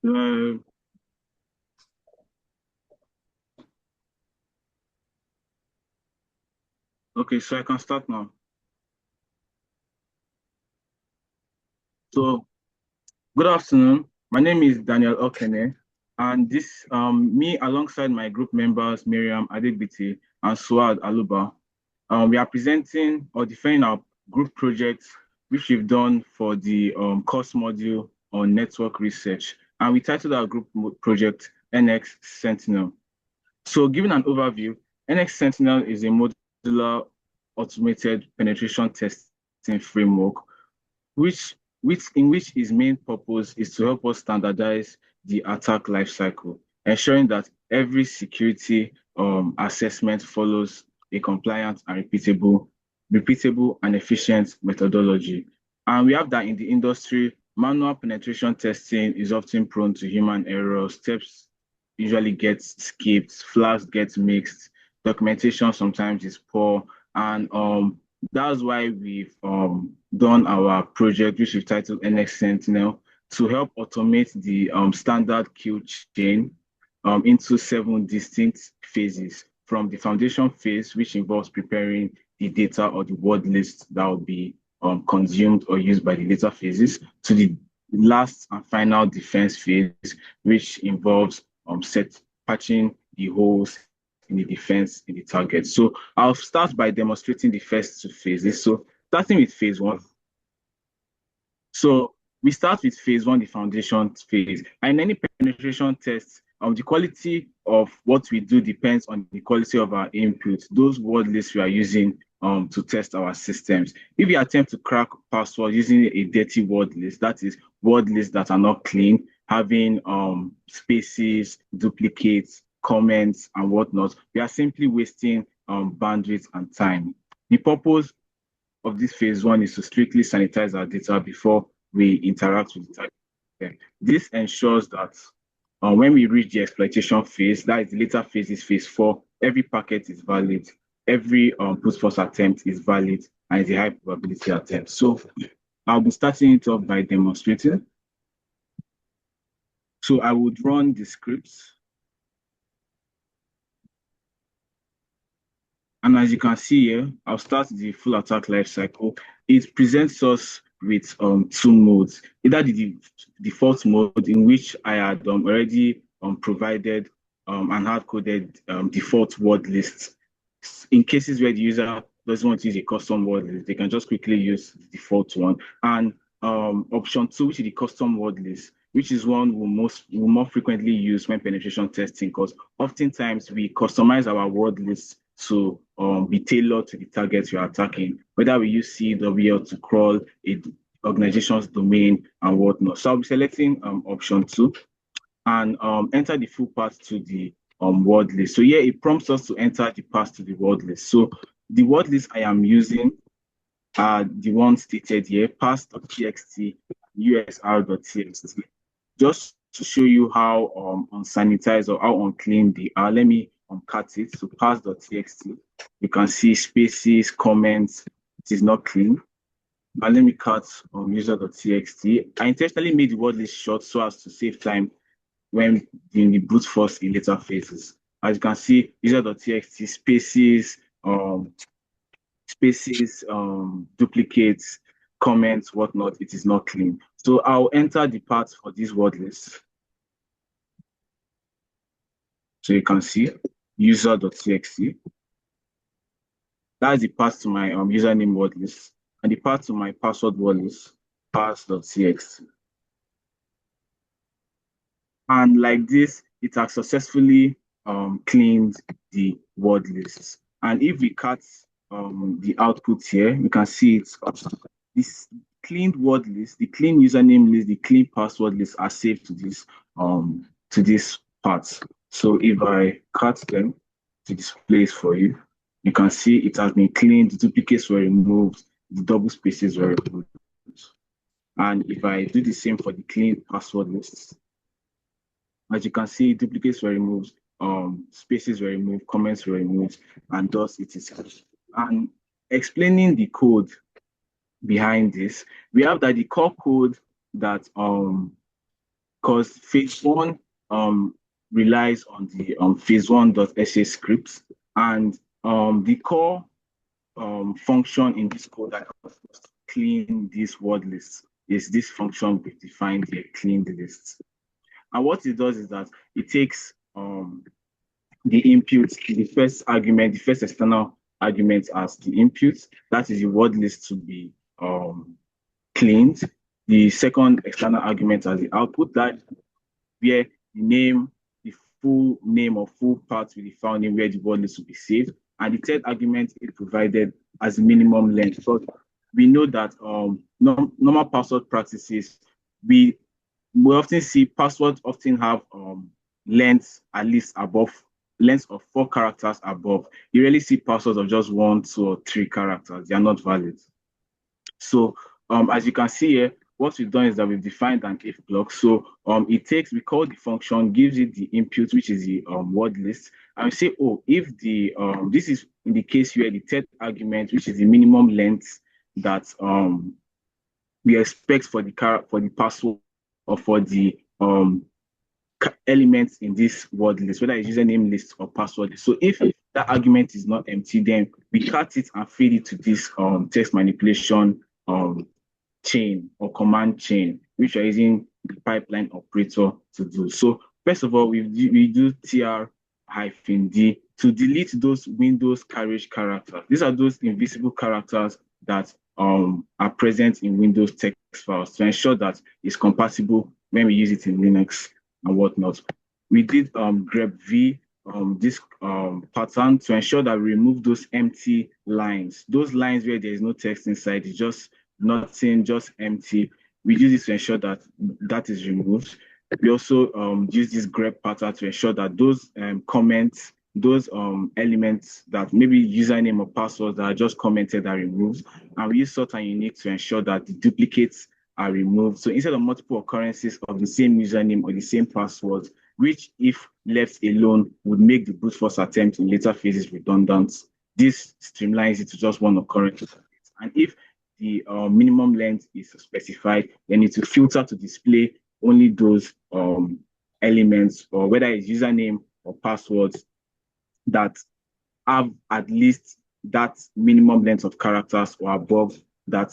Uh, okay, so I can start now. So, good afternoon. My name is Daniel Okene, and this me alongside my group members Miriam Adegbite and Suad Aluba, we are presenting or defending our group project, which we've done for the course module on network research, and we titled our group project NX Sentinel. So, giving an overview, NX Sentinel is a modular automated penetration testing framework which which its main purpose is to help us standardize the attack lifecycle, ensuring that every security assessment follows a compliant and repeatable and efficient methodology. And we have that in the industry, manual penetration testing is often prone to human error. Steps usually get skipped, flags get mixed, documentation sometimes is poor, and that's why we've done our project, which we've titled NX Sentinel, to help automate the standard kill chain into 7 distinct phases. From the foundation phase, which involves preparing the data or the word list that will be consumed or used by the later phases, to the last and final defense phase, which involves set patching the holes in the defense in the target. So I'll start by demonstrating the first 2 phases. So starting with phase one. So we start with phase one, the foundation phase. And in any penetration test, the quality of what we do depends on the quality of our input, those word lists we are using to test our systems. If we attempt to crack password using a dirty word list, that is word lists that are not clean, having spaces, duplicates, comments, and whatnot, we are simply wasting bandwidth and time. The purpose of this phase one is to strictly sanitize our data before we interact with the target. This ensures that when we reach the exploitation phase, that is the later phase is phase four, every packet is valid, every brute force attempt is valid, and it's a high probability attempt. So I'll be starting it off by demonstrating. So I would run the scripts. And as you can see here, I'll start the full attack lifecycle. It presents us with 2 modes, either the default mode in which I had already provided and hard-coded default word lists. In cases where the user doesn't want to use a custom word list, they can just quickly use the default one. And option 2, which is the custom word list, which is one we more frequently use when penetration testing, because oftentimes we customize our word lists to be tailored to the targets we are attacking, whether we use CWL to crawl a organization's domain and whatnot. So I'll be selecting option 2 and enter the full path to the word list. So here it prompts us to enter the path to the word list. So the word list I am using are the ones stated here, pass.txt, usr.txt. Just to show you how unsanitized or how unclean they are, let me cut it. So pass.txt, you can see spaces, comments, it is not clean. And let me cut user.txt. I intentionally made the word list short so as to save time when in the brute force in later phases. As you can see, user.txt, spaces, duplicates, comments, whatnot, it is not clean. So I'll enter the path for this word list. So you can see user.txt. That is the path to my username word list, and the path to my password word list, pass.txt. And like this, it has successfully cleaned the word lists. And if we cut the output here, we can see it's this cleaned word list, the clean username list, the clean password list are saved to this part. So if I cut them to display for you, you can see it has been cleaned, the duplicates were removed, the double spaces were removed. And if I do the same for the clean password lists, as you can see, duplicates were removed, spaces were removed, comments were removed, and thus it is. And explaining the code behind this, we have that the core code that because phase one relies on the phase1.sh scripts, and the core function in this code that allows us to clean this word list is this function we defined here, clean the list. And what it does is that it takes the input, the first argument, the first external argument as the input, that is the word list to be cleaned. The second external argument as the output, that where the name, the full name or full part with the file name where the word list to be saved. And the third argument is provided as minimum length. So we know that normal password practices, we often see passwords often have lengths at least above, lengths of 4 characters above. You rarely see passwords of just 1, 2, or 3 characters. They are not valid. So as you can see here, what we've done is that we've defined an if block. So it takes, we call the function, gives it the input, which is the word list, and we say, oh, if the this is in the case where the third argument, which is the minimum length that we expect for the password or for the elements in this word list, whether it's username list or password list. So if that argument is not empty, then we cut it and feed it to this text manipulation chain or command chain, which are using the pipeline operator to do. So first of all, we do tr-d to delete those Windows carriage characters. These are those invisible characters that are present in Windows text files to ensure that it's compatible when we use it in Linux and whatnot. We did grep v this pattern to ensure that we remove those empty lines, those lines where there is no text inside, it's just nothing, just empty. We use this to ensure that that is removed. We also use this grep pattern to ensure that those comments, those elements that maybe username or passwords that are just commented are removed. And we use sort and unique to ensure that the duplicates are removed. So instead of multiple occurrences of the same username or the same password, which if left alone would make the brute force attempt in later phases redundant, this streamlines it to just one occurrence. And if the minimum length is specified, then it will filter to display only those elements, or whether it's username or passwords that have at least that minimum length of characters or above that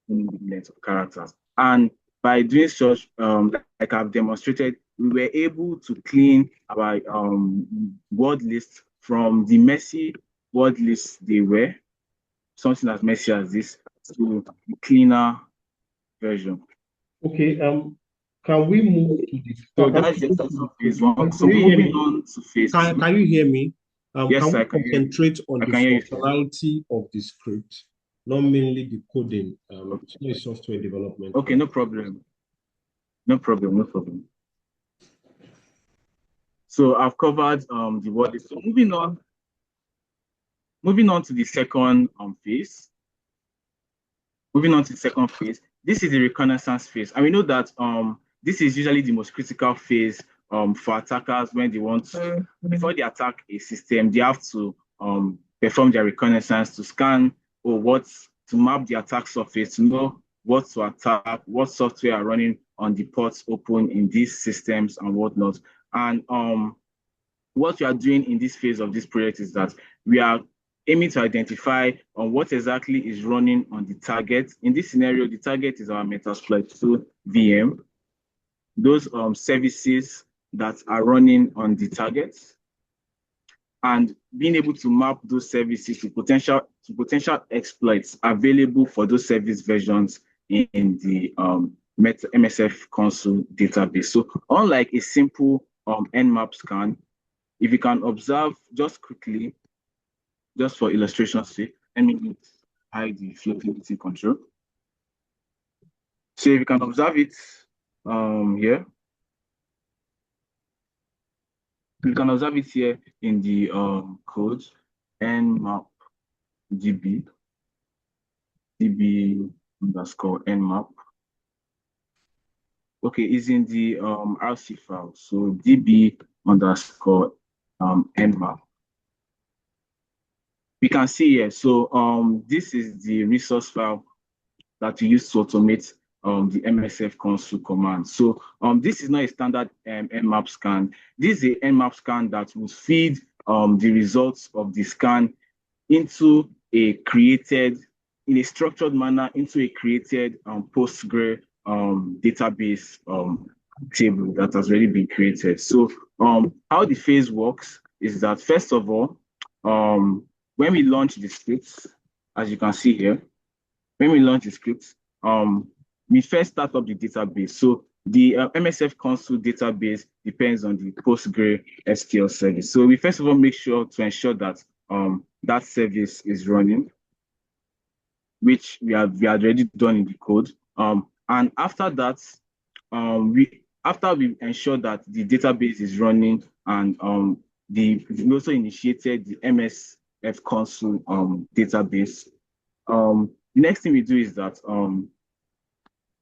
minimum length of characters. And by doing such, like I've demonstrated, we were able to clean our word list from the messy word lists they were, something as messy as this, to the cleaner version. Okay, can we move to the so that's the phase one. So moving on to phase two. Can you hear me? Yes, can we I can concentrate on the functionality of the script, not mainly the coding? It's not software development. Okay, no problem. No problem. So I've covered the word list. So moving on to the second phase. This is the reconnaissance phase, and we know that this is usually the most critical phase for attackers when they want to, before they attack a system, they have to perform their reconnaissance to scan or to map the attack surface, to know what to attack, what software are running on the ports open in these systems and whatnot. And what we are doing in this phase of this project is that we are aiming to identify what exactly is running on the target. In this scenario, the target is our Metasploit2 VM, those services that are running on the target, and being able to map those services to potential exploits available for those service versions in the MSF console database. So unlike a simple nmap scan, if you can observe just quickly, just for illustration's sake, let me hide the floatability control. So if you can observe it here, you can observe it here in the code nmap db underscore nmap. Okay, is in the RC file. So db underscore nmap. We can see here. So this is the resource file that we use to automate the MSF console command. So this is not a standard Nmap scan. This is a Nmap scan that will feed the results of the scan into a created, in a structured manner, into a created Postgre database table that has already been created. So how the phase works is that, first of all, when we launch the scripts, as you can see here, when we launch the scripts, we first start up the database. So the MSF console database depends on the Postgre SQL service. So we first of all make sure to ensure that that service is running, which we had already done in the code. And after that, after we ensure that the database is running, and we also initiated the MSF console database. The next thing we do is that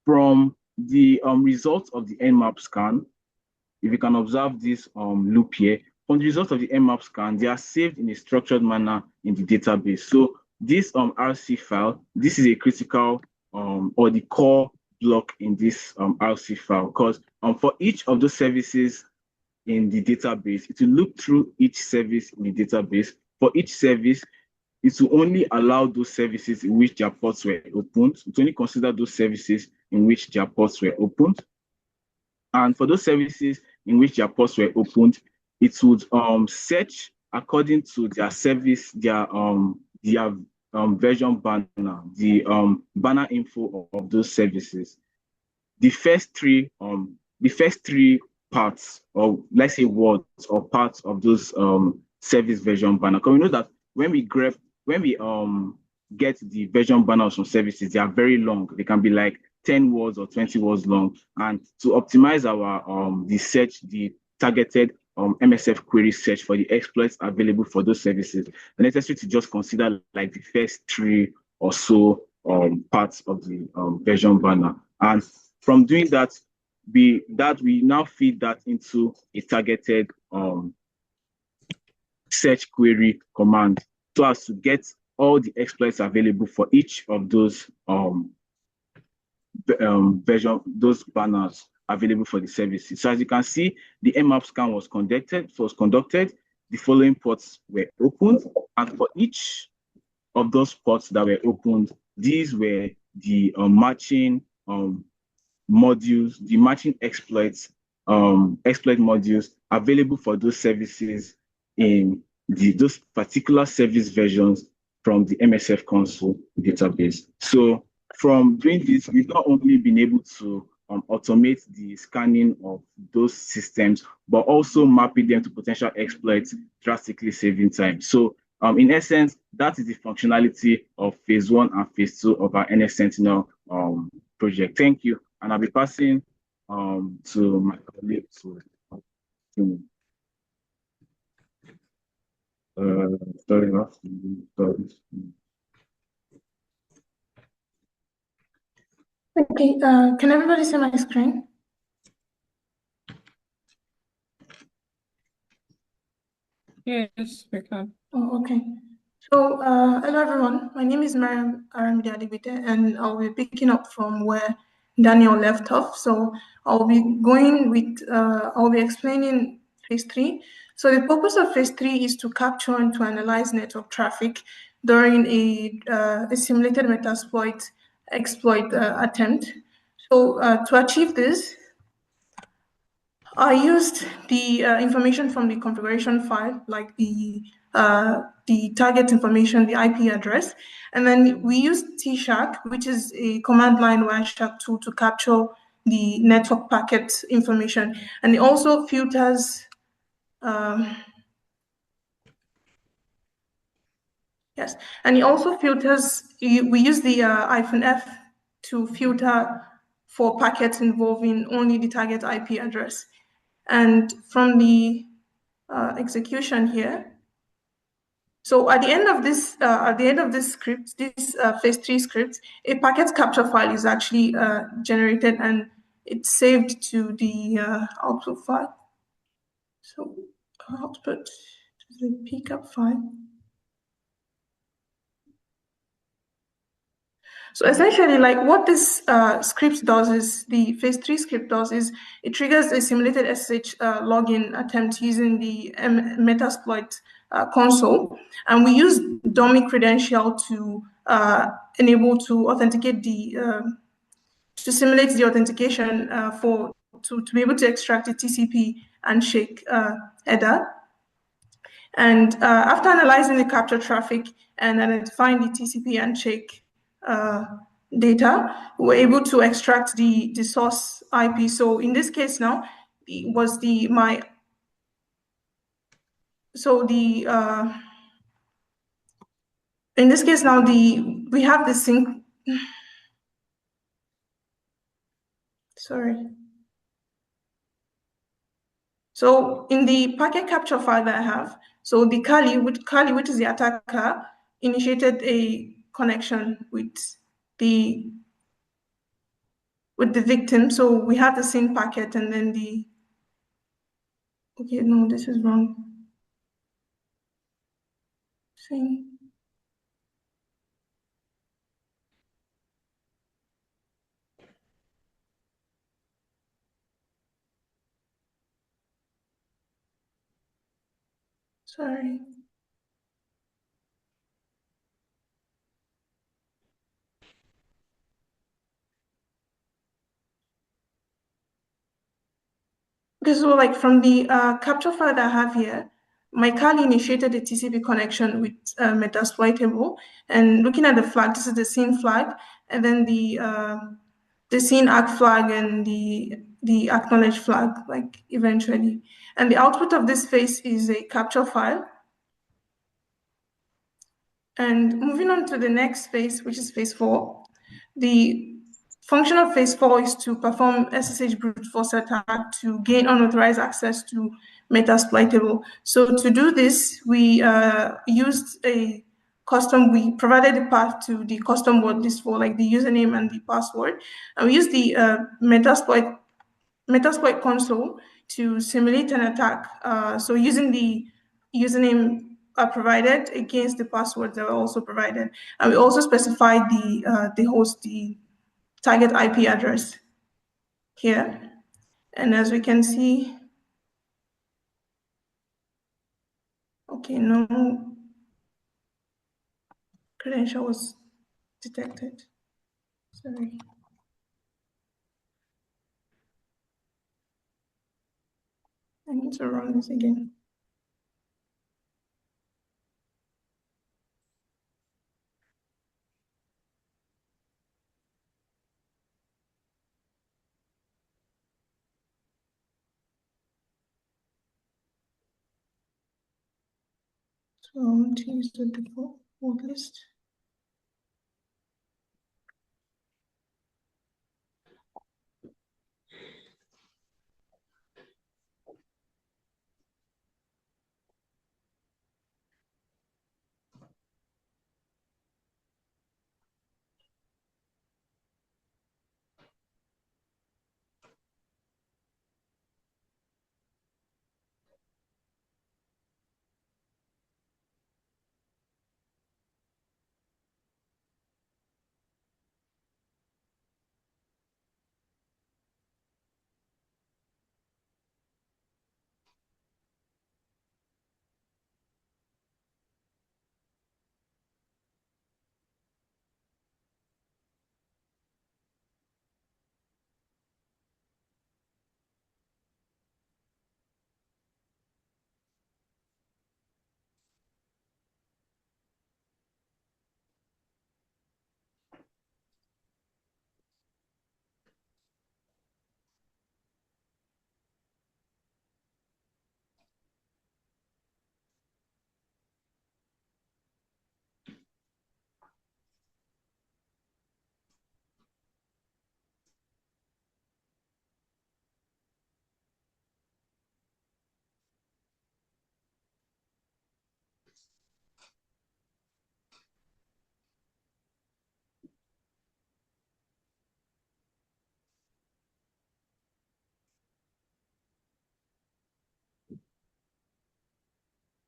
from the results of the Nmap scan, if you can observe this loop here, from the results of the Nmap scan, they are saved in a structured manner in the database. So this RC file, this is a critical or the core block in this RC file, because for each of those services in the database, it will look through each service in the database. For each service, it will only allow those services in which their ports were opened. It will only consider those services in which their ports were opened. And for those services in which their ports were opened, it would search according to their service, their version banner, the banner info of those services. The first three parts, or let's say words or parts of those service version banner. Because we know that when we get the version banners from services, they are very long. They can be like 10 words or 20 words long. And to optimize our the targeted MSF query search for the exploits available for those services, it's necessary to just consider like the first three or so parts of the version banner. And from doing that, we now feed that into a targeted search query command, so as to get all the exploits available for each of those those banners available for the services. So as you can see, the Nmap scan was conducted. The following ports were opened, and for each of those ports that were opened, these were the matching modules, the matching exploit modules available for those services in those particular service versions from the MSF console database. So from doing this, we've not only been able to automate the scanning of those systems, but also mapping them to potential exploits, drastically saving time. So in essence, that is the functionality of phase 1 and phase 2 of our NX Sentinel project. Thank you. And I'll be passing to my colleague to continue. Sorry, Okay, can everybody see my screen? Yes, we can. Oh, okay. So, hello everyone. My name is Mariam Aramide Adigbite, and I'll be picking up from where Daniel left off. So, I'll be explaining phase 3. So, the purpose of phase 3 is to capture and to analyze network traffic during a simulated Metasploit exploit attempt. So, to achieve this, I used the information from the configuration file, like the target information, the IP address, and then we used Tshark, which is a command line Wireshark tool to capture the network packet information, and it also filters. Yes, and it also filters. We use the -F to filter for packets involving only the target IP address. And from the execution here, so at the end of this script, this phase 3 script, a packet capture file is actually generated and it's saved to the output file. So output to the pcap file. So essentially, like what this script does is, the phase 3 script does is, it triggers a simulated SSH login attempt using the Metasploit console, and we use dummy credential to enable to authenticate the to simulate the authentication to be able to extract the TCP and shake header. And after analyzing the capture traffic and identifying the TCP and shake data, we're able to extract the source IP. So in this case now, it was in this case now, we have the sync. Sorry. So in the packet capture file that I have, so the Kali, which is the attacker, initiated a connection with the victim. So we have the sync packet, and then okay, no, this is wrong. Sync. Sorry. Okay, so like from the capture file that I have here, my Kali initiated a TCP connection with Metasploitable, and looking at the flag, this is the scene flag, and then the scene ACK flag and the acknowledge flag, like eventually. And the output of this phase is a capture file. And moving on to the next phase, which is phase 4, the function of phase 4 is to perform SSH brute force attack to gain unauthorized access to Metasploitable. So to do this, we used a custom, we provided the path to the custom word list for like the username and the password. And we used the Metasploit console to simulate an attack. So using the username provided against the passwords that were also provided. And we also specified the host, the target IP address here. And as we can see, okay, no credential was detected. Sorry. I need to run this again. So I'm going to use the default word list.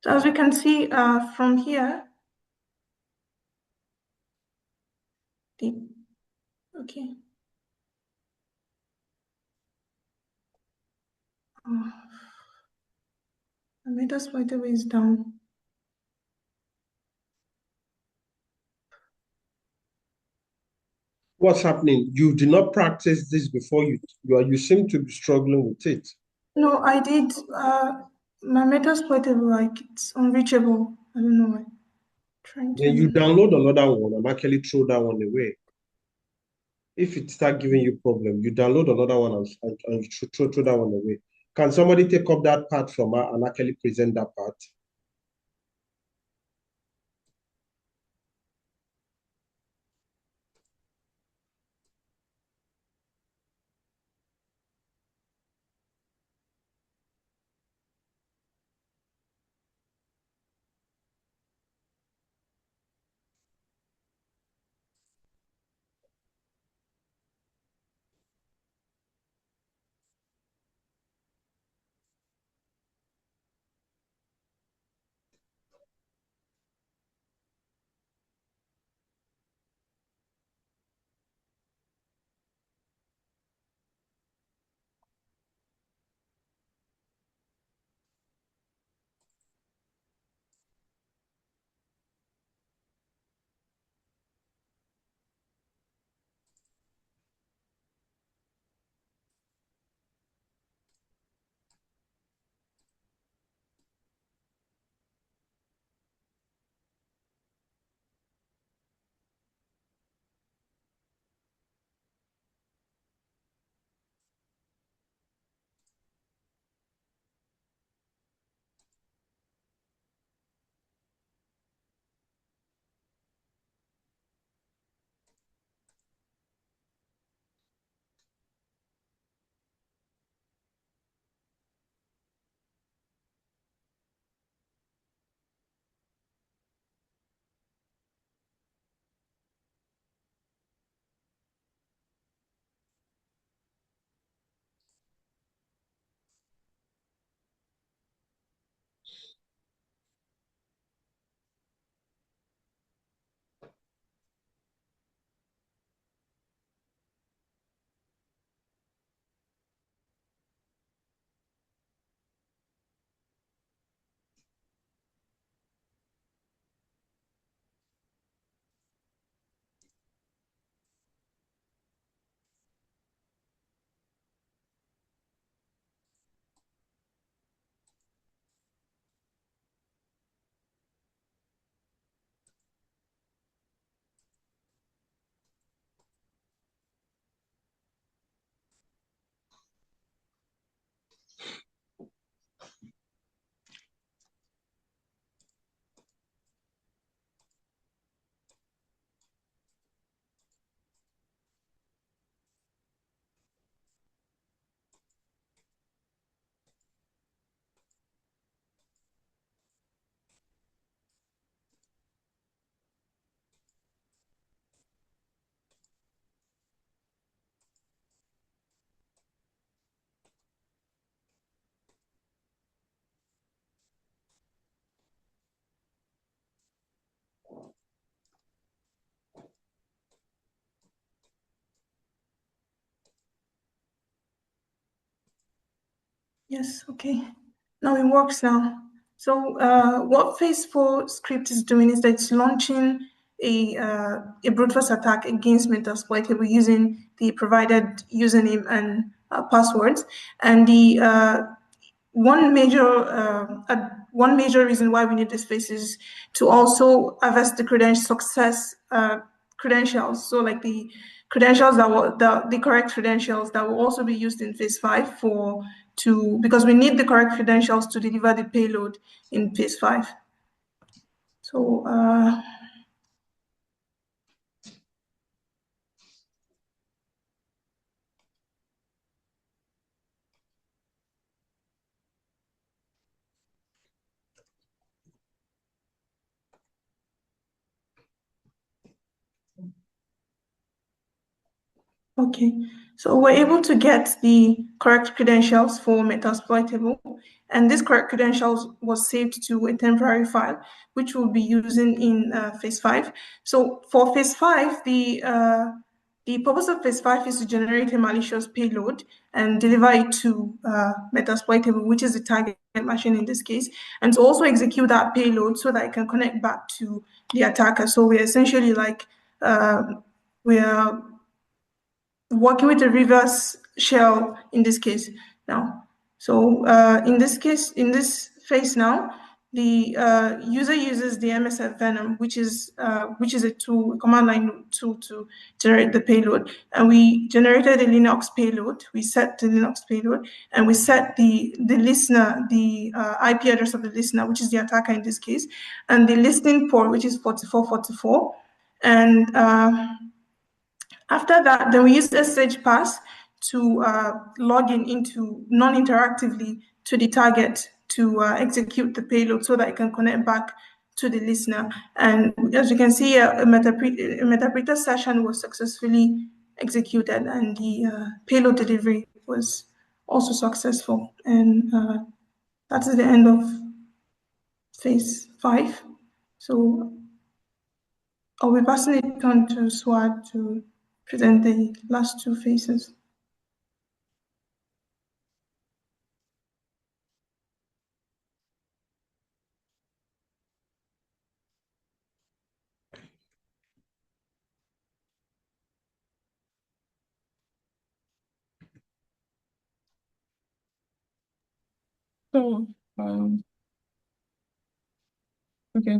So as we can see from here, the Okay. Oh, the metasploitable is down. What's happening? You did not practice this before. You seem to be struggling with it. No, I did. My metasploitable, like it's unreachable. I don't know why. Trying to. Then you download another one and actually throw that one away. If it start giving you problem, you download another one and you throw that one away. Can somebody take up that part from her and actually present that part? Yes, okay. Now it works now. So what phase 4 script is doing is that it's launching a brute force attack against Metasploitable using the provided username and passwords. And the one major reason why we need this phase is to also harvest the success credentials. So like the credentials that were the correct credentials that will also be used in phase 5 because we need the correct credentials to deliver the payload in phase 5. So okay, so we're able to get the correct credentials for Metasploitable, and this correct credentials was saved to a temporary file, which we'll be using in phase 5. So for phase 5, the purpose of phase 5 is to generate a malicious payload and deliver it to Metasploitable, which is the target machine in this case, and to also execute that payload so that it can connect back to the attacker. So we're essentially like, we're working with a reverse shell in this case now. So in this case, in this phase now, the user uses the MSF Venom, which is a tool, a command line tool to generate the payload. And we generated a Linux payload. We set the Linux payload, and we set the listener, the IP address of the listener, which is the attacker in this case, and the listening port, which is 4444. And after that, then we use SSH pass to log in into non-interactively to the target to execute the payload so that it can connect back to the listener. And as you can see, a Metapreter session was successfully executed, and the payload delivery was also successful. And that is the end of phase 5. So I'll be passing it on to Swad to present the last 2 phases. So, okay.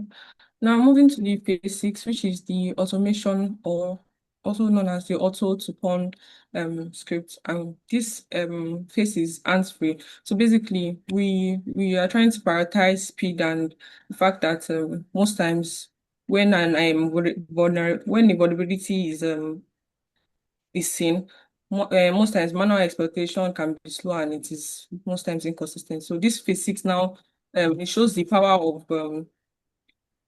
Now moving to the phase 6, which is the automation, or also known as the auto to pwn script. And this phase is hands-free. So basically, we are trying to prioritize speed and the fact that most times when a vulnerability is seen, most times manual exploitation can be slow and it is most times inconsistent. So this phase 6 now it shows the power of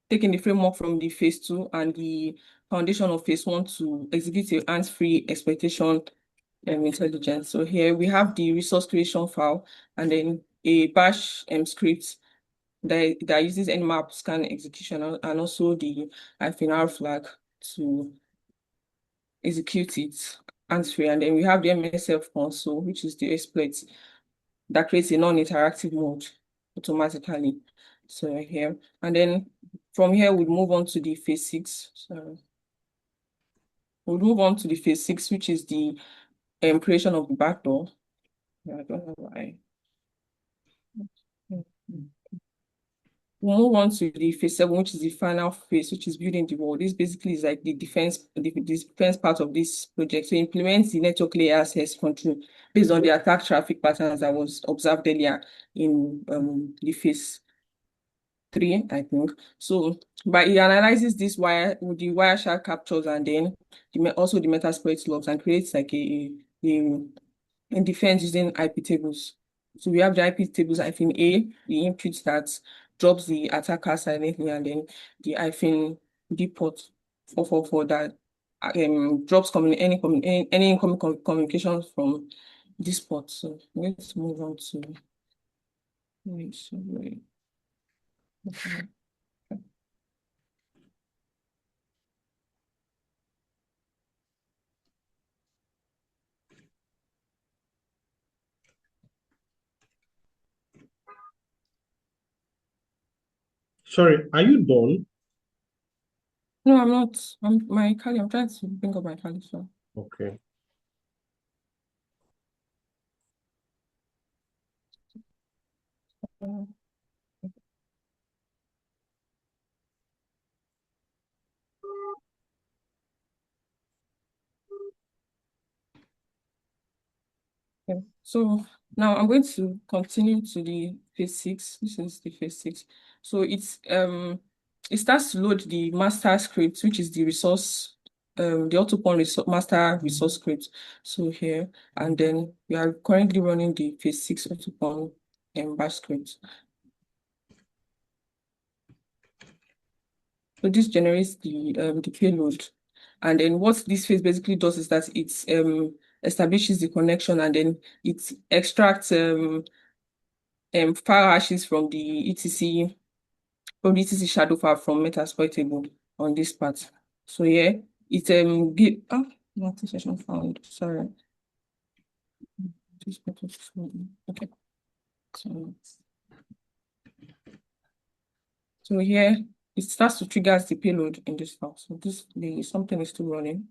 taking the framework from the phase 2 and the foundation of phase 1 to execute a hands-free exploitation intelligence. So here we have the resource creation file and then a bash script that uses nmap scan execution and also the -r flag to execute it hands-free. And then we have the MSF console, which is the exploit that creates a non-interactive mode automatically. So here, and then from here, we move on to the phase 6. So we'll move on to the phase 6, which is the creation of the backdoor. I don't know why. We'll move on to the phase 7, which is the final phase, which is building the wall. This basically is like the defense part of this project. So it implements the network layer access control based on the attack traffic patterns that was observed earlier in the phase 3, I think. So, but it analyzes this wire with the Wireshark captures and then also the Metasploit logs and creates like a defense using IP tables. So we have the IP tables -A, the input that drops the attacker silently, and then the -D port 444 that drops any incoming communications from this port. So let's move on to okay. Sorry, are you done? No, I'm not. I'm trying to bring up my Kali, so. Okay. Okay. So now I'm going to continue to the phase 6. This is the phase 6. So it starts to load the master script, which is the resource, the autopon master resource script. So here, and then we are currently running the phase 6 autopon bash script. So this generates the payload. And then what this phase basically does is that it establishes the connection and then it extracts file hashes from the etc shadow file from Metasploitable on this part. So yeah, it Not session found. Sorry. Okay. So here it starts to trigger the payload in this file. So something is still running.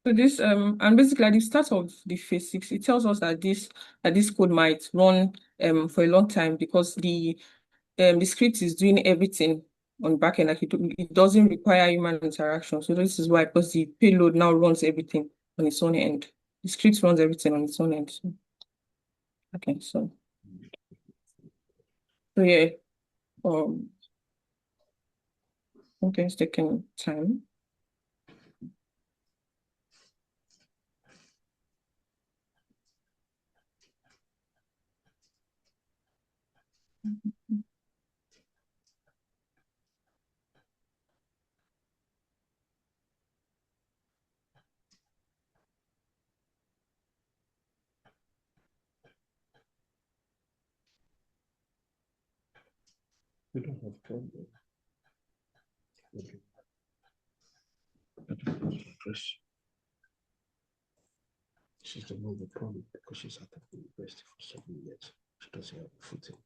So this and basically at the start of the phase 6, it tells us that this code might run for a long time because the script is doing everything on backend, like it doesn't require human interaction. So this is why, because the payload now runs everything on its own end. The script runs everything on its own end. So, okay, so yeah, okay, it's taking time. We don't have problem. Okay. She's the one with problem because she's at the university for 7 years. She doesn't have a footing.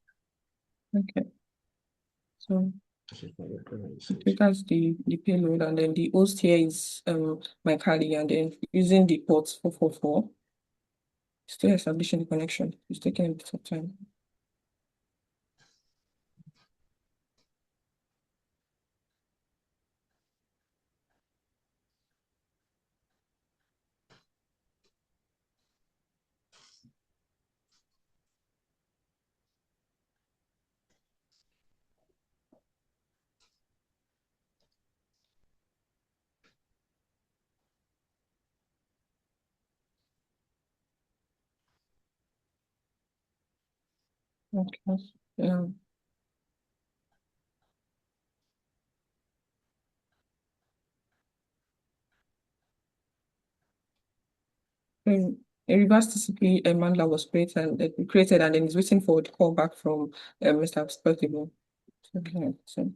Okay. So it triggers the payload, and then the host here is my Kali, and then using the port 444. Still establishing the connection. It's taking a bit of time. Okay. Yeah. A reverse TCP mandler was created, and then it's waiting for the callback from Mr. Perspective. Okay, so,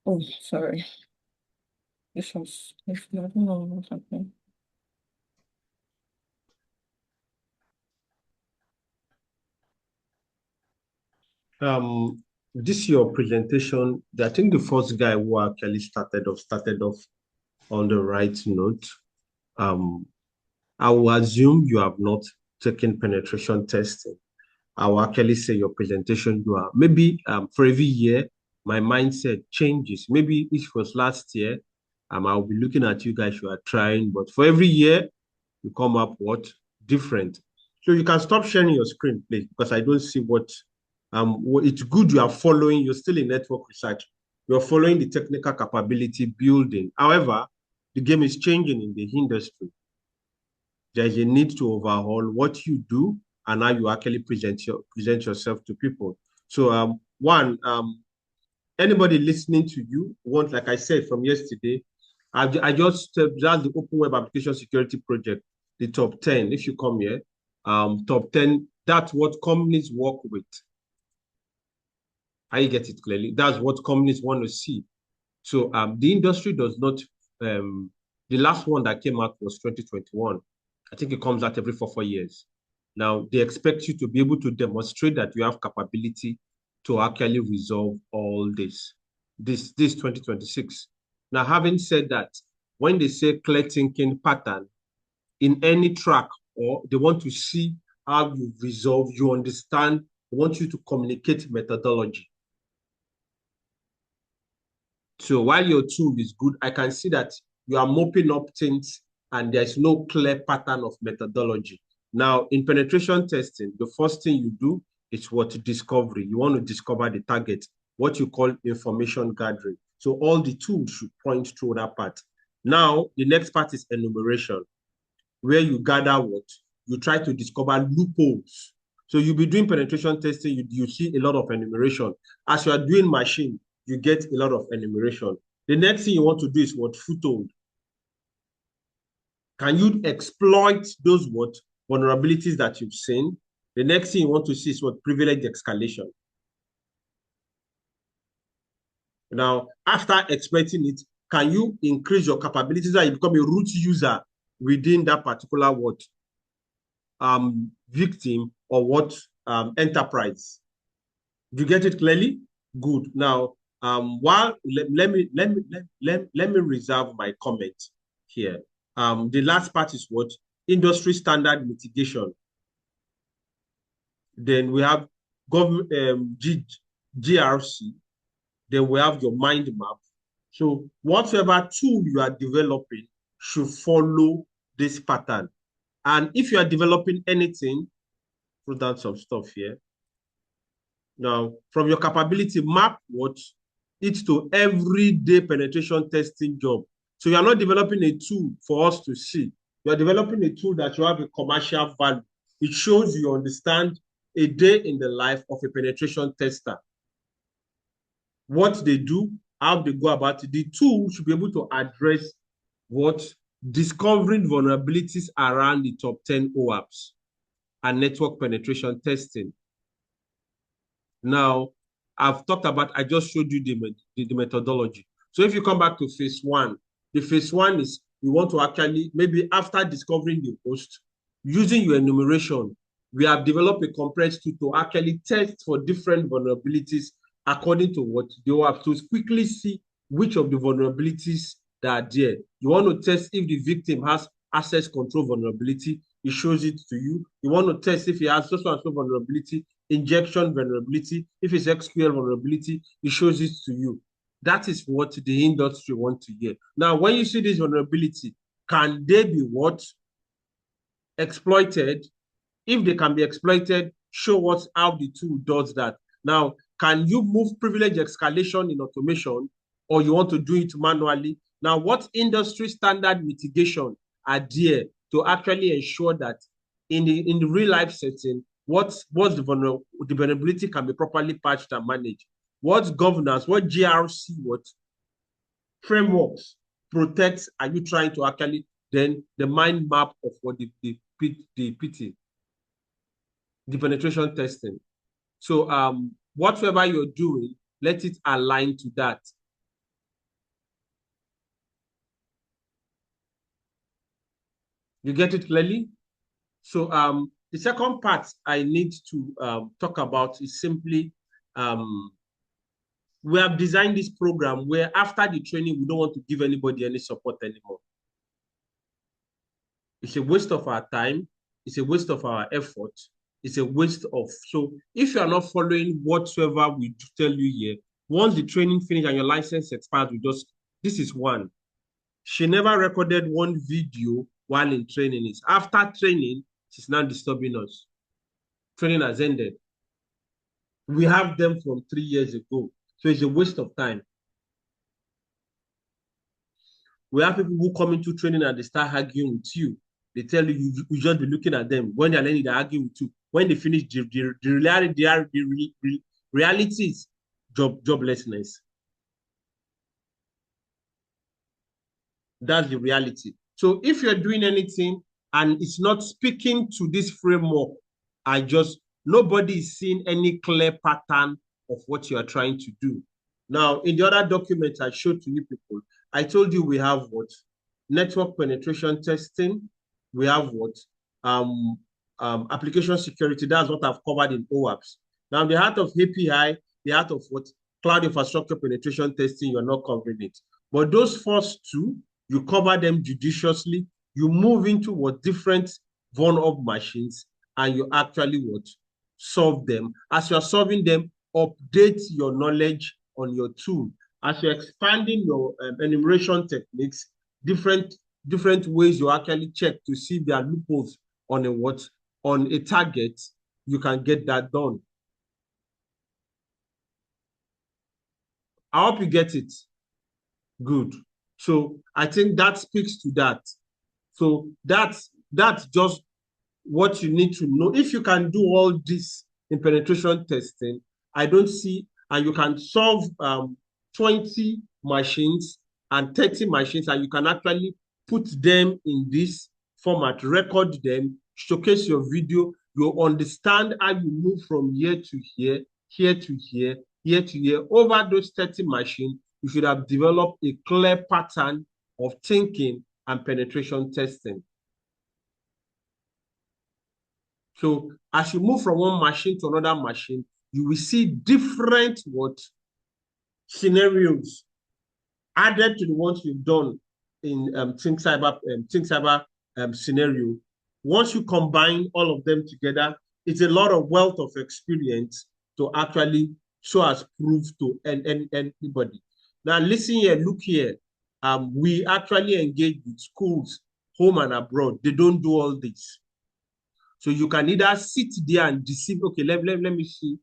oh, sorry. This was, I don't know what's happening. This your presentation. I think the first guy who actually started off on the right note. I will assume you have not taken penetration testing. I will actually say your presentation you are maybe for every year my mindset changes. Maybe it was last year. I'll be looking at you guys, you are trying, but for every year you come up what different. So you can stop sharing your screen, please, because I don't see what it's good you are following, you're still in network research. You're following the technical capability building. However, the game is changing in the industry. There's a need to overhaul what you do and how you actually present yourself to people. So anybody listening to you want, like I said from yesterday, I just that's the Open Web Application Security Project, the top 10. If you come here, top 10, that's what companies work with. I get it clearly. That's what companies want to see. So the industry does not, the last one that came out was 2021. I think it comes out every 4 years. Now, they expect you to be able to demonstrate that you have capability to actually resolve all this 2026. Now, having said that, when they say clear thinking pattern in any track, or they want to see how you resolve, you understand, they want you to communicate methodology. So while your tool is good, I can see that you are mopping up things and there's no clear pattern of methodology. Now, in penetration testing, the first thing you do is what? Discovery. You want to discover the target, what you call information gathering. So all the tools should point through that part. Now, the next part is enumeration, where you gather what? You try to discover loopholes. So you'll be doing penetration testing, you see a lot of enumeration. As you are doing machine, you get a lot of enumeration. The next thing you want to do is what? Foothold. Can you exploit those what? Vulnerabilities that you've seen? The next thing you want to see is what? Privilege escalation. Now, after exploiting it, can you increase your capabilities that you become a root user within that particular what? Victim or what enterprise? Do you get it clearly? Good. Now, while let me reserve my comment here. The last part is what? Industry standard mitigation. Then we have government GRC. Then we have your mind map. So whatever tool you are developing should follow this pattern. And if you are developing anything, put down some stuff here. Now, from your capability, map what? It to everyday penetration testing job. So you are not developing a tool for us to see. You are developing a tool that you have a commercial value. It shows you understand a day in the life of a penetration tester. What they do, how they go about it. The tool should be able to address what? Discovering vulnerabilities around the top 10 OAPs and network penetration testing. Now, I've talked about, I just showed you the methodology. So if you come back to phase one, the phase one is you want to actually, maybe after discovering the host, using your enumeration, we have developed a compressed tool to actually test for different vulnerabilities according to what they have to quickly see which of the vulnerabilities that are there. You want to test if the victim has access control vulnerability, it shows it to you. You want to test if he has social and so vulnerability, injection vulnerability, if it's SQL vulnerability, it shows it to you. That is what the industry wants to hear. Now, when you see this vulnerability, can they be what? Exploited? If they can be exploited, show us how the tool does that. Now, can you move privilege escalation in automation, or you want to do it manually? Now, what industry standard mitigation are there to actually ensure that in the real life setting, what's the vulnerability can be properly patched and managed? What governance, what GRC, what frameworks protects are you trying to actually then the mind map of what the PT, the penetration testing. So whatever you're doing, let it align to that. You get it clearly? So the second part I need to talk about is simply we have designed this program where after the training, we don't want to give anybody any support anymore. It's a waste of our time. It's a waste of our effort. It's a waste of, so if you are not following whatsoever we tell you here, once the training finishes and your license expires, this is one. She never recorded one video while in training. It's after training, she's now disturbing us. Training has ended. We have them from 3 years ago. So it's a waste of time. We have people who come into training and they start arguing with you. They tell you, you just be looking at them. When they're learning, they argue with you. When they finish, the reality is joblessness. That's the reality. So if you're doing anything and it's not speaking to this framework, nobody is seeing any clear pattern of what you are trying to do. Now, in the other documents I showed to you people, I told you we have what? Network penetration testing. We have what? Application security. That's what I've covered in OAPs. Now, the heart of API, the heart of what? Cloud infrastructure penetration testing, you're not covering it. But those first two, you cover them judiciously. You move into what? Different vulnerable machines, and you actually what? Solve them. As you're solving them, update your knowledge on your tool. As you're expanding your enumeration techniques, different ways you actually check to see if there are loopholes on a what? on a target, you can get that done. I hope you get it. Good. So I think that speaks to that. So that's just what you need to know. If you can do all this in penetration testing, I don't see, and you can solve 20 machines and 30 machines, and you can actually put them in this format, record them, showcase your video, you understand how you move from here to here, here to here, here to here. Over those 30 machines, you should have developed a clear pattern of thinking and penetration testing. So as you move from one machine to another machine, you will see different scenarios added to the ones you've done in Think Cyber scenario. Once you combine all of them together, it's a lot of wealth of experience to actually show as proof to anybody. Now listen here, look here. We actually engage with schools, home and abroad. They don't do all this. So you can either sit there and deceive. Okay, let me see.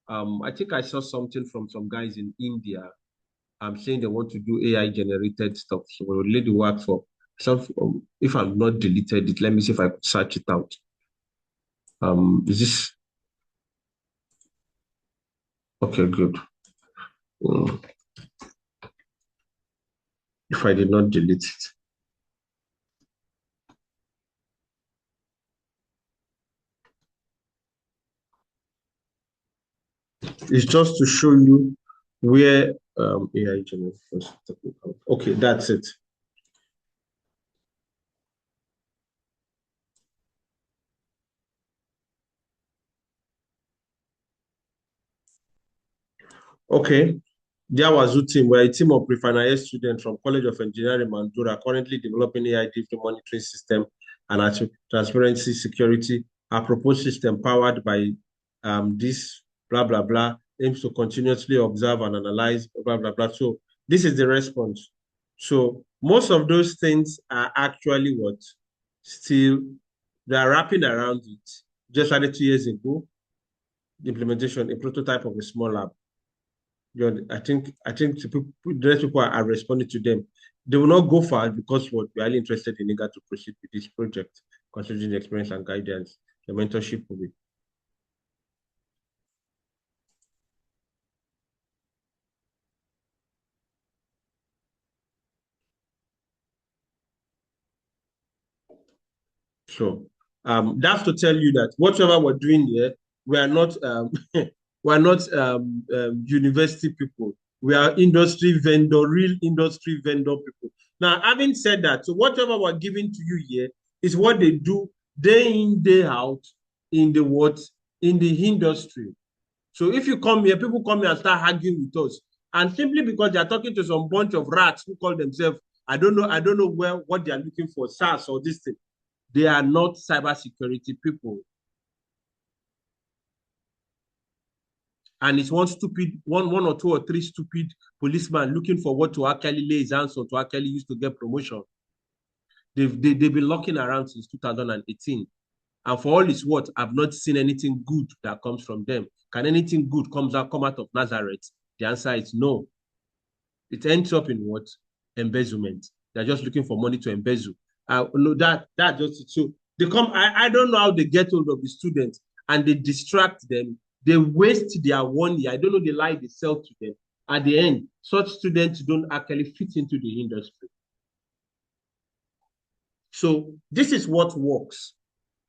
I think I saw something from some guys in India. I'm saying they want to do AI generated stuff. So we'll let the work for some. If I'm not deleted it, let me see if I could search it out. Is this okay? Good. If I did not delete it. It's just to show you where AI generation. Okay, that's it. Okay, the Awazu team, we're a team of pre-final year students from College of Engineering, Mandura, currently developing AI-driven monitoring system and transparency security. Our proposed system powered by this blah, blah, blah, aims to continuously observe and analyze, blah, blah, blah. So this is the response. So most of those things are actually what still, they are wrapping around it. Just added 2 years ago, the implementation, a prototype of a small lab. I think the rest people are responding to them. They will not go far because what we are really interested in eager to proceed with this project, considering the experience and guidance, the mentorship will be. So that's to tell you that whatever we're doing here, we are not we're not university people. We are industry vendor, real industry vendor people. Now, having said that, so whatever we're giving to you here is what they do day in, day out in the industry. So if you come here, people come here and start arguing with us. And simply because they're talking to some bunch of rats who call themselves, I don't know what they are looking for, SaaS or this thing. They are not cybersecurity people. And it's one or two or three stupid policemen looking for what to actually lay his hands on to actually use to get promotion. They've been looking around since 2018. And for all it's worth, I've not seen anything good that comes from them. Can anything good come out of Nazareth? The answer is no. It ends up in what? Embezzlement. They're just looking for money to embezzle. No, that just so they come. I don't know how they get hold of the students and they distract them. They waste their 1 year. I don't know the lie they sell to them. At the end, such students don't actually fit into the industry. So this is what works.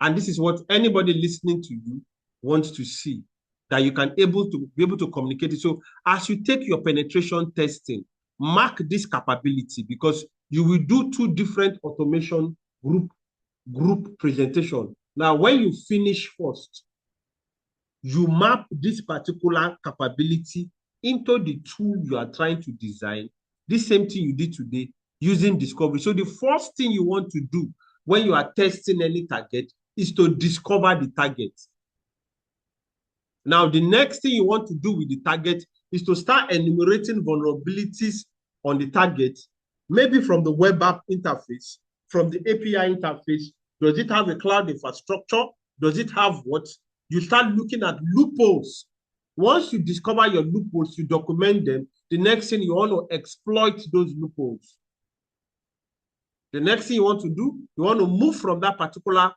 And this is what anybody listening to you wants to see, that you can be able to communicate it. So as you take your penetration testing, mark this capability because you will do 2 different automation group presentation. Now, when you finish first, you map this particular capability into the tool you are trying to design. This same thing you did today using discovery. So the first thing you want to do when you are testing any target is to discover the target. Now, the next thing you want to do with the target is to start enumerating vulnerabilities on the target, maybe from the web app interface, from the API interface. Does it have a cloud infrastructure? Does it have what? You start looking at loopholes. Once you discover your loopholes, you document them. The next thing you want to exploit those loopholes. The next thing you want to do, you want to move from that particular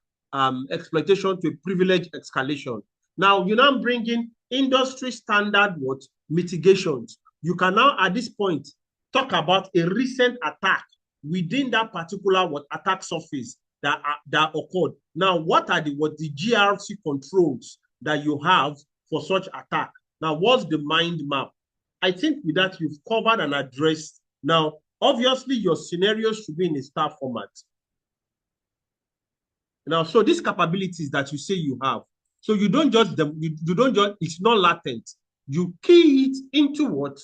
exploitation to a privilege escalation. Now, you now bring in industry standard what? Mitigations. You can now, at this point, talk about a recent attack within that particular what attack surface that occurred. Now, what are the GRC controls that you have for such attack? Now, what's the mind map? I think with that, you've covered and addressed. Now, obviously, your scenarios should be in a star format. Now, so these capabilities that you say you have, so you don't just, it's not latent. You key it into what?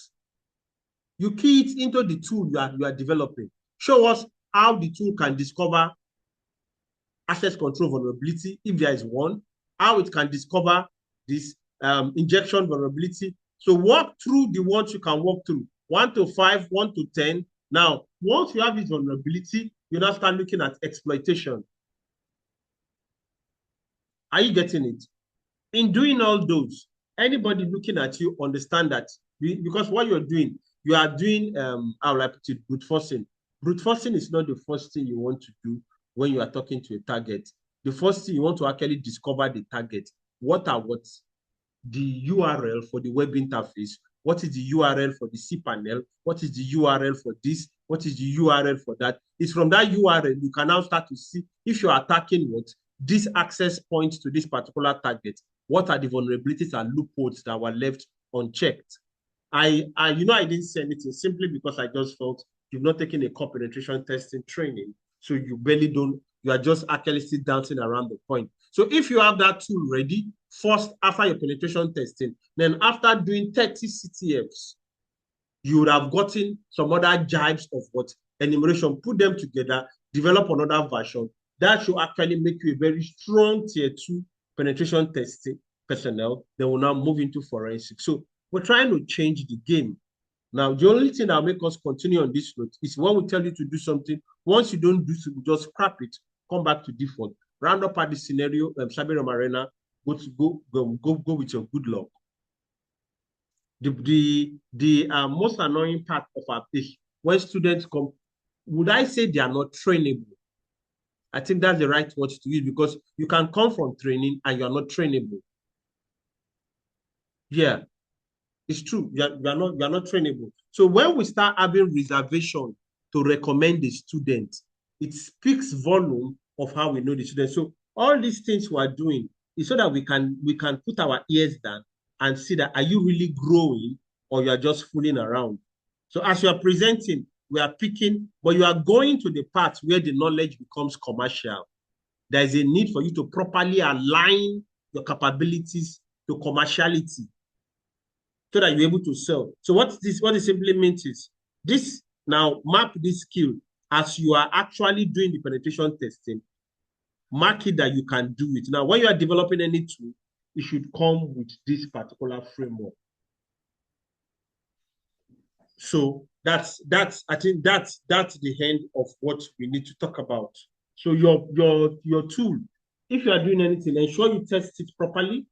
You key it into the tool you are developing. Show us how the tool can discover access control vulnerability, if there is one, how it can discover this injection vulnerability. So walk through the ones you can walk through, 1 to 5, 1 to 10. Now, once you have this vulnerability, you now start looking at exploitation. Are you getting it? In doing all those, anybody looking at you understand that because what you're doing, you are doing, how will I put it, brute forcing. Brute forcing is not the first thing you want to do when you are talking to a target. The first thing you want to actually discover the target. What the URL for the web interface? What is the URL for the cPanel? What is the URL for this? What is the URL for that? It's from that URL you can now start to see if you're attacking what? This access point to this particular target. What are the vulnerabilities and loopholes that were left unchecked? I didn't say anything simply because I just felt you've not taken a core penetration testing training. So you barely don't, you are just actually still dancing around the point. So if you have that tool ready, first after your penetration testing, then after doing 30 CTFs, you would have gotten some other jibes of what? Enumeration, put them together, develop another version. That should actually make you a very strong tier 2 penetration testing personnel. They will now move into forensic. So we're trying to change the game. Now, the only thing that will make us continue on this route is when we tell you to do something, once you don't do so, just scrap it, come back to default. Round up at the scenario, Cyber Arena, go with your good luck. The most annoying part of our pitch, when students come, would I say they are not trainable? I think that's the right word to use because you can come from training and you are not trainable. Yeah, it's true. You are not trainable. So when we start having reservation to recommend the student, it speaks volume of how we know the student. So all these things we are doing is so that we can put our ears down and see that are you really growing or you are just fooling around. So as you are presenting, we are picking, but you are going to the part where the knowledge becomes commercial. There is a need for you to properly align your capabilities to commerciality so that you're able to sell. So what it simply means is this, now map this skill as you are actually doing the penetration testing, mark it that you can do it. Now, when you are developing any tool, it should come with this particular framework. So I think that's the end of what we need to talk about. So your tool, if you are doing anything, ensure you test it properly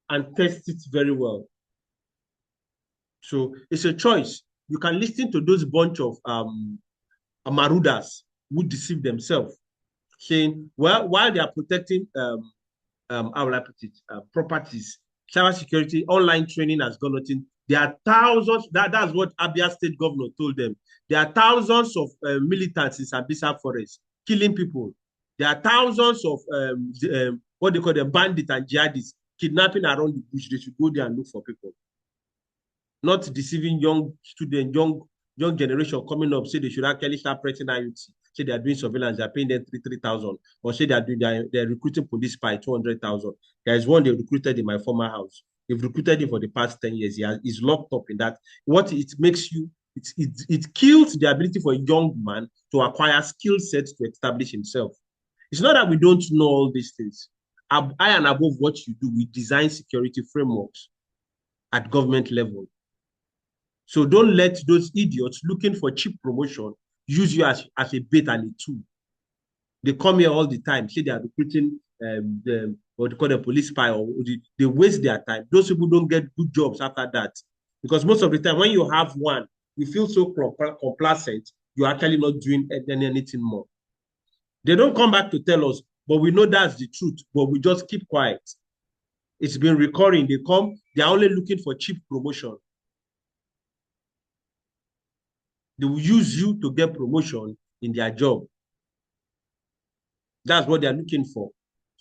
and test it very well. So it's a choice. You can listen to those bunch of marauders who deceive themselves, saying, well, while they are protecting how will I put it, properties, cybersecurity, online training has gone nothing. There are thousands, that's what Abia State Governor told them. There are thousands of militants in Sambisa Forest killing people. There are thousands of what they call them, bandits and jihadists kidnapping around the bush. They should go there and look for people. Not deceiving young students, young generation coming up, say they should actually start pressing IoT. Say they are doing surveillance, they're paying them 3,000, or say they're recruiting police by 200,000. There is one they recruited in my former house. They've recruited him for the past 10 years. He's locked up in that. What it makes you, it kills the ability for a young man to acquire skill sets to establish himself. It's not that we don't know all these things. High and above what you do, we design security frameworks at government level. So don't let those idiots looking for cheap promotion use you as a bait and a tool. They come here all the time, say they are recruiting or they call them police spy, or they waste their time. Those people don't get good jobs after that. Because most of the time, when you have one, you feel so complacent, you're actually not doing anything more. They don't come back to tell us, but we know that's the truth, but we just keep quiet. It's been recurring. They come, they're only looking for cheap promotion. They will use you to get promotion in their job. That's what they're looking for.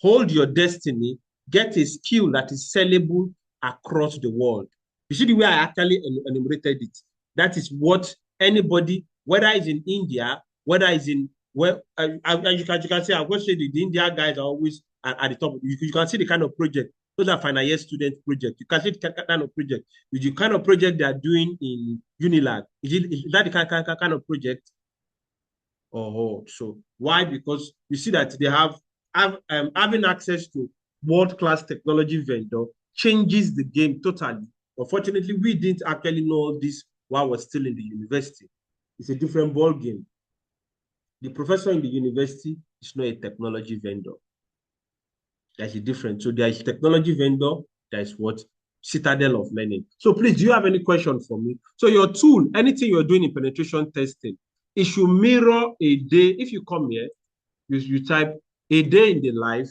Hold your destiny, get a skill that is sellable across the world. You see the way I actually enumerated it? That is what anybody, whether it's in India, whether it's in, well, you can see, I will say the India guys are always at the top. You can see the kind of project. Those are final year student projects. You can see the kind of project. The kind of project they are doing in Unilag. Is that the kind of project? Oh, so why? Because you see that they have having access to world-class technology vendor changes the game totally. Unfortunately, we didn't actually know all this while we're still in the university. It's a different ball game. The professor in the university is not a technology vendor. There's a difference. So there is technology vendor, there is what? Citadel of learning. So please, do you have any question for me? So your tool, anything you're doing in penetration testing, it should mirror a day. If you come here, you type a day in the life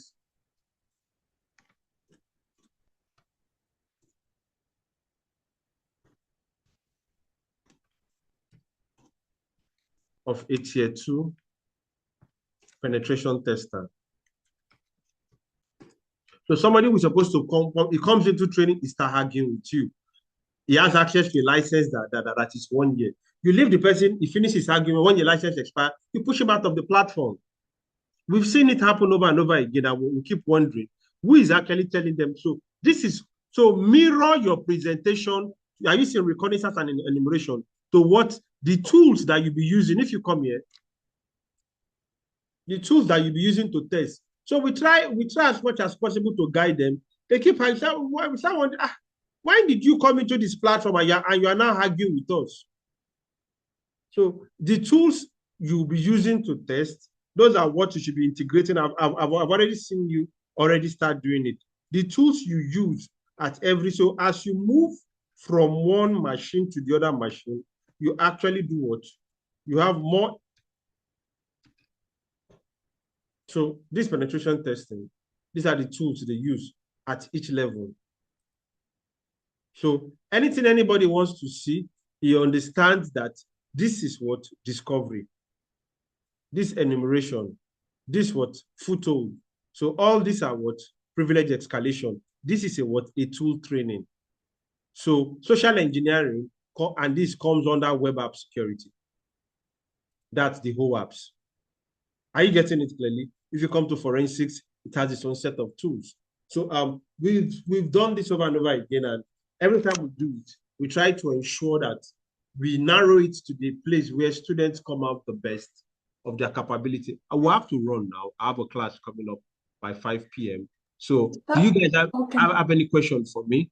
of a tier 2 penetration tester. So somebody who's supposed to come, he comes into training, he starts arguing with you. He has access to a license that is 1 year. You leave the person, he finishes his argument, when your license expires, you push him out of the platform. We've seen it happen over and over again, and we keep wondering who is actually telling them. So mirror your presentation. Are you seeing reconnaissance and enumeration to what the tools that you'll be using if you come here? The tools that you'll be using to test. So we try as much as possible to guide them. They keep saying, why did you come into this platform and you are now arguing with us? So the tools you'll be using to test, those are what you should be integrating. I've already seen you already start doing it. The tools you use so as you move from one machine to the other machine, you actually do what? You have more. So this penetration testing, these are the tools they use at each level. So anything anybody wants to see, he understands that this is what discovery, this enumeration, this what foothold. So all these are what privilege escalation. This is a tool training. So social engineering, and this comes under web app security. That's the whole apps. Are you getting it clearly? If you come to forensics, it has its own set of tools. So we've done this over and over again, and every time we do it, we try to ensure that we narrow it to the place where students come out the best of their capability. I will have to run now. I have a class coming up by 5 p.m. So do you guys have any questions for me?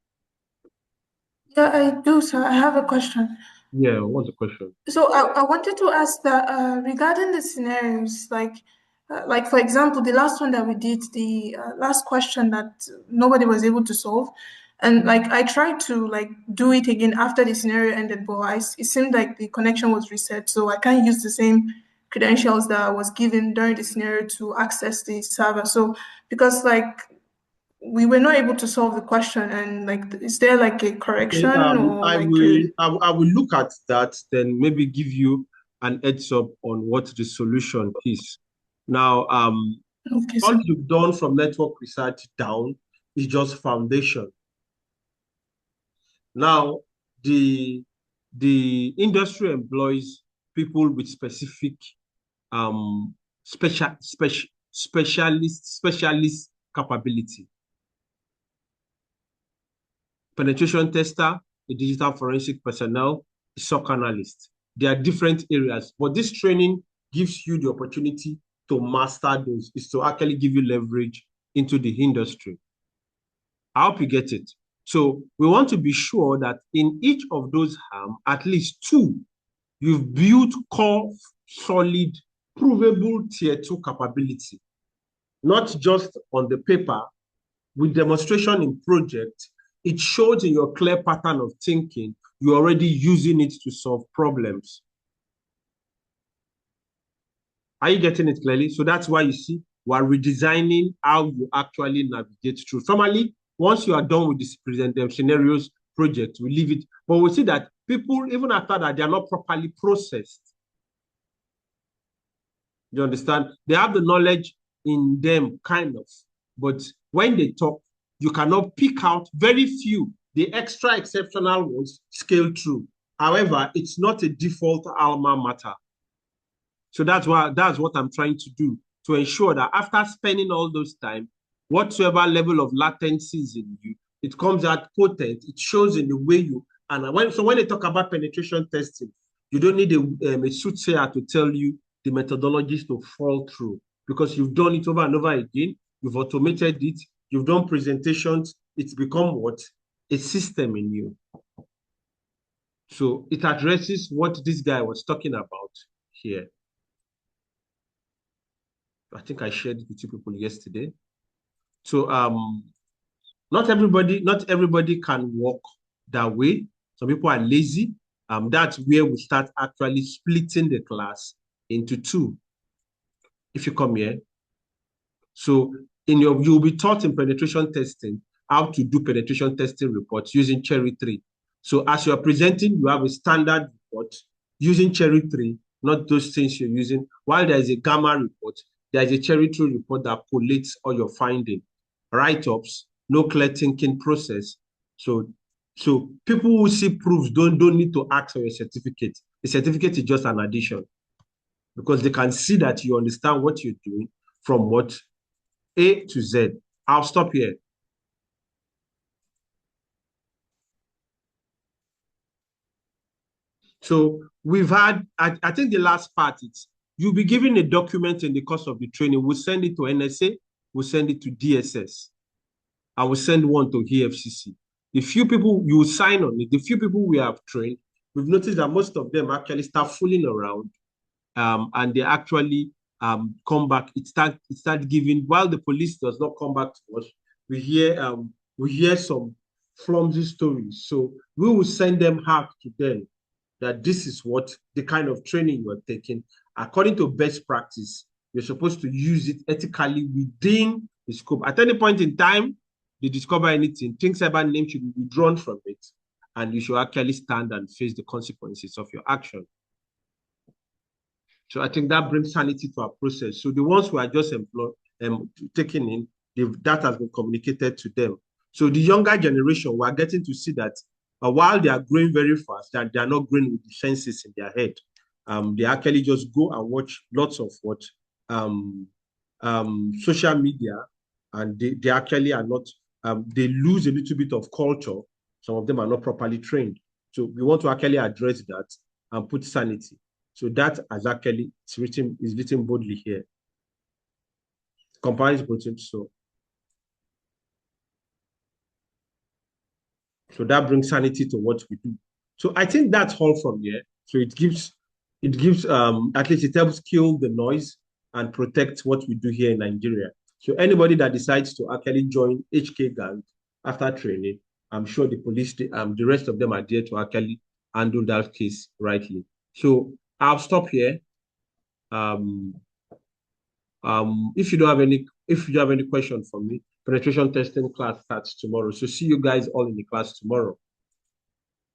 Yeah, I do, sir. I have a question. Yeah, what's the question? So I wanted to ask that regarding the scenarios, like for example, the last one that we did, the last question that nobody was able to solve, and like I tried to like do it again after the scenario ended, but it seemed like the connection was reset, so I can't use the same credentials that I was given during the scenario to access the server. So because like we were not able to solve the question, and like is there like a correction or I will look at that, then maybe give you an heads up on what the solution is. Now, okay, all you've done from network research down is just foundation. Now, the industry employs people with specific specialist capability. Penetration tester, a digital forensic personnel, a SOC analyst. There are different areas, but this training gives you the opportunity to master those, is to actually give you leverage into the industry. I hope you get it. So we want to be sure that in each of those at least 2, you've built core, solid, provable tier 2 capability, not just on the paper, with demonstration in project, it shows in your clear pattern of thinking, you're already using it to solve problems. Are you getting it clearly? So that's why you see, we're redesigning how you actually navigate through. Formally, once you are done with this present scenarios project, we leave it. But we see that people, even after that, they are not properly processed. You understand? They have the knowledge in them, kind of. But when they talk, you cannot pick out very few. The extra exceptional ones scale through. However, it's not a default alma mater. So that's what I'm trying to do, to ensure that after spending all those time, whatsoever level of latency is in you, it comes out potent. It shows in the way you, and when they talk about penetration testing, you don't need a soothsayer to tell you the methodologies to fall through, because you've done it over and over again. You've automated it. You've done presentations. It's become what? A system in you. So it addresses what this guy was talking about here. I think I shared it with you people yesterday. So not everybody can work that way. Some people are lazy. That's where we start actually splitting the class into two. If you come here, so you'll be taught in penetration testing how to do penetration testing reports using Cherry 3. So as you're presenting, you have a standard report using Cherry 3, not those things you're using. While there is a Gamma report, there is a Cherry 3 report that collates all your finding. Write-ups, no clear thinking process. So people who see proofs don't need to ask for your certificate. The certificate is just an addition, because they can see that you understand what you're doing from what A to Z. I'll stop here. So we've had, I think the last part is, you'll be given a document in the course of the training. We'll send it to NSA, we'll send it to DSS, I will send one to EFCC. The few people you sign on it, the few people we have trained, we've noticed that most of them actually start fooling around, and they actually come back. It start giving, while the police does not come back to us, we hear some flimsy stories. So we will send them back to them that this is what the kind of training you are taking. According to best practice, you're supposed to use it ethically within the scope. At any point in time, they discover anything, think cyber name should be withdrawn from it, and you should actually stand and face the consequences of your action. So I think that brings sanity to our process. So the ones who are just taking in, that has been communicated to them. So the younger generation, we're getting to see that while they are growing very fast, that they are not growing with defenses in their head. They actually just go and watch lots of social media, and they actually are not, they lose a little bit of culture. Some of them are not properly trained. So we want to actually address that and put sanity. So that has actually is written boldly here. Compliance protein. So that brings sanity to what we do. So I think that's all from here. So it gives at least it helps kill the noise and protect what we do here in Nigeria. So anybody that decides to actually join HK gang after training, I'm sure the police, the rest of them are there to actually handle that case rightly. So I'll stop here. If you have any question for me, penetration testing class starts tomorrow. So see you guys all in the class tomorrow.